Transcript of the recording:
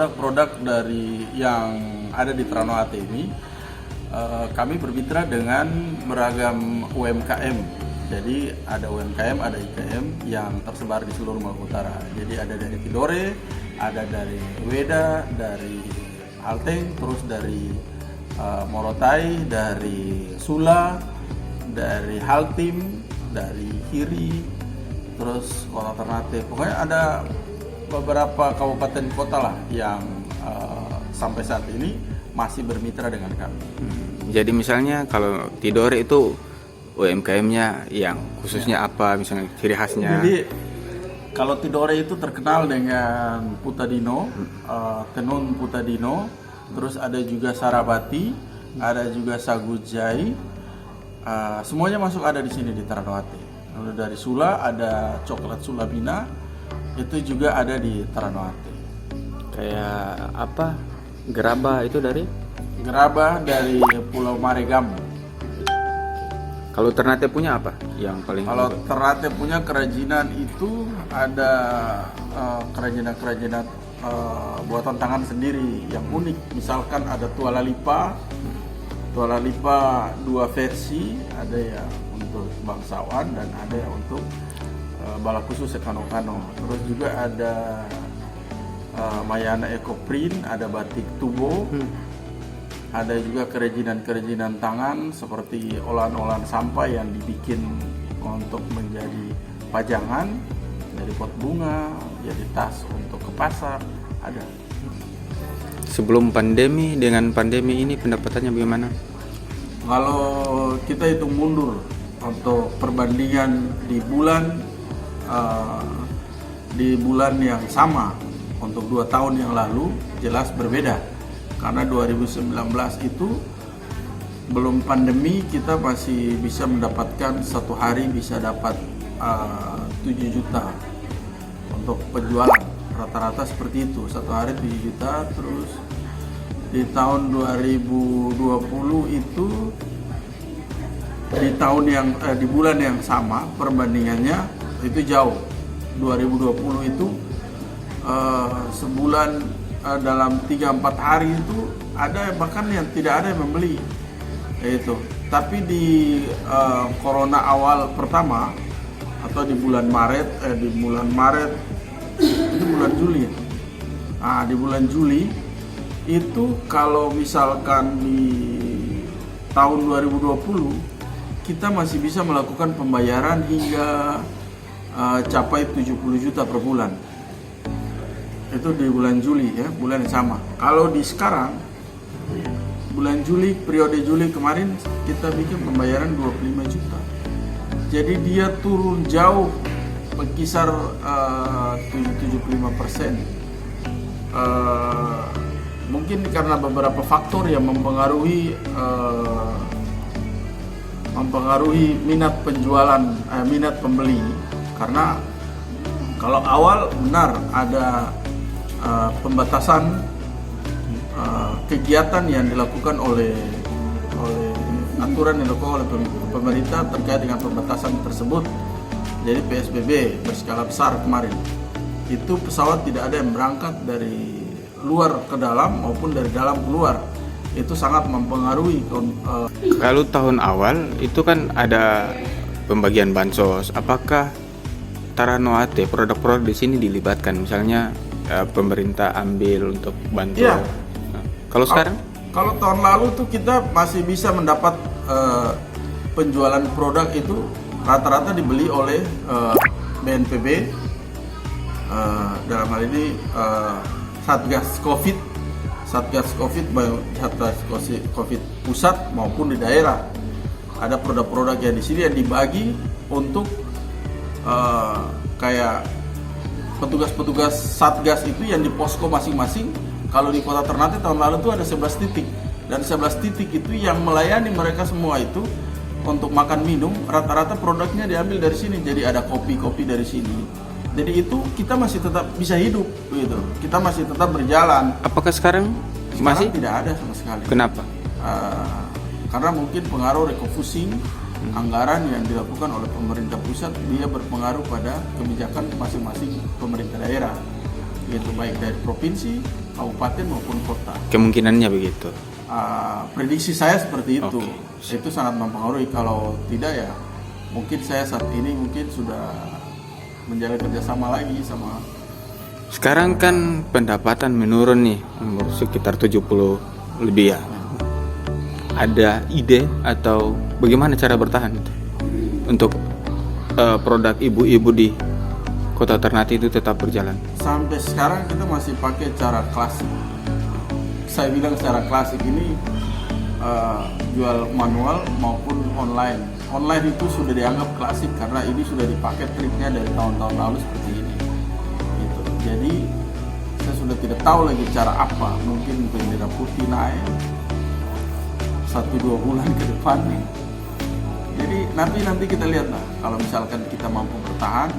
produk-produk dari yang ada di Ternate ini, kami bermitra dengan beragam UMKM. Jadi ada UMKM, ada IKM yang tersebar di seluruh Maluku Utara. Jadi ada dari Tidore, ada dari Weda, dari Alteng, terus dari Morotai, dari Sula, dari Haltim, dari Hiri, terus Kota Ternate. Pokoknya ada beberapa kabupaten kota lah yang sampai saat ini masih bermitra dengan kami. Jadi misalnya kalau Tidore itu UMKM-nya yang khususnya apa, misalnya ciri khasnya? Jadi kalau Tidore itu terkenal dengan Putadino, tenun Putadino, terus ada juga Sarabati, ada juga Sagujai, semuanya masuk ada di sini di Ternate. Lalu dari Sula ada coklat Sulabina, itu juga ada di Ternate. Kayak apa? Gerabah itu dari? Gerabah dari Pulau Maregam. Kalau Ternate punya apa yang paling? Kalau Ternate punya kerajinan itu ada kerajinan-kerajinan buatan tangan sendiri yang unik. Misalkan ada tuala lipa dua versi, ada yang untuk bangsawan dan ada yang untuk bala khusus Kano-Kano. Terus juga ada Mayana Eco Print, ada batik tubo. Ada juga kerajinan-kerajinan tangan seperti olahan-olahan sampah yang dibikin untuk menjadi pajangan, dari pot bunga, jadi tas untuk ke pasar, ada. Sebelum pandemi, dengan pandemi ini pendapatannya bagaimana? Kalau kita hitung mundur untuk perbandingan di bulan yang sama untuk 2 tahun yang lalu jelas berbeda. Karena 2019 itu belum pandemi, kita masih bisa mendapatkan satu hari bisa dapat 7 juta untuk penjualan, rata-rata seperti itu, satu hari 7 juta. Terus di tahun 2020 itu di bulan yang sama perbandingannya itu jauh. 2020 itu sebulan dalam 3-4 hari itu ada bahkan yang tidak ada yang membeli itu. Tapi di corona awal pertama atau di bulan Maret itu bulan Juli. Nah, di bulan Juli itu kalau misalkan di tahun 2020 kita masih bisa melakukan pembayaran hingga capai 70 juta per bulan. Itu di bulan Juli ya, bulan yang sama. Kalau di sekarang bulan Juli, periode Juli kemarin kita bikin pembayaran 25 juta. Jadi dia turun jauh, berkisar 75%. Mungkin karena beberapa faktor yang mempengaruhi minat penjualan, minat pembeli. Karena kalau awal benar ada pembatasan kegiatan yang dilakukan oleh aturan yang dilakukan oleh pemerintah terkait dengan pembatasan tersebut. Jadi PSBB berskala besar kemarin itu pesawat tidak ada yang berangkat dari luar ke dalam maupun dari dalam keluar. Itu sangat mempengaruhi. Kalau tahun awal itu kan ada pembagian bansos. Apakah Ternate produk-produk di sini dilibatkan, misalnya pemerintah ambil untuk bantu? Iya. Kalau sekarang? Kalau tahun lalu tuh kita masih bisa mendapat penjualan produk itu rata-rata dibeli oleh BNPB, dalam hal ini Satgas Covid, baik Satgas Covid pusat maupun di daerah. Ada produk-produk yang di sini yang dibagi untuk kayak petugas-petugas Satgas itu yang di posko masing-masing. Kalau di Kota Ternate tahun lalu itu ada 11 titik, dan 11 titik itu yang melayani mereka semua itu untuk makan minum, rata-rata produknya diambil dari sini. Jadi ada kopi-kopi dari sini. Jadi itu kita masih tetap bisa hidup gitu. Kita masih tetap berjalan. Apakah sekarang masih? Tidak ada sama sekali. Kenapa? Karena mungkin pengaruh refocusing anggaran yang dilakukan oleh pemerintah pusat, dia berpengaruh pada kebijakan masing-masing pemerintah daerah, yaitu baik dari provinsi kabupaten maupun kota. Kemungkinannya begitu. Prediksi saya seperti itu. Oke. Itu sangat mempengaruhi. Kalau tidak ya mungkin saya saat ini mungkin sudah menjalin kerjasama lagi sama. Sekarang kan pendapatan menurun nih, umur sekitar 70 lebih ya. Ada ide atau bagaimana cara bertahan itu? Untuk produk ibu-ibu di Kota Ternate itu tetap berjalan. Sampai sekarang kita masih pakai cara klasik. Saya bilang cara klasik ini jual manual maupun online. Online itu sudah dianggap klasik karena ini sudah dipakai triknya dari tahun-tahun lalu seperti ini. Gitu. Jadi saya sudah tidak tahu lagi cara apa. Mungkin bendera putih naik 1-2 bulan ke depan nih. Jadi nanti kita lihat lah. Kalau misalkan kita mampu bertahan,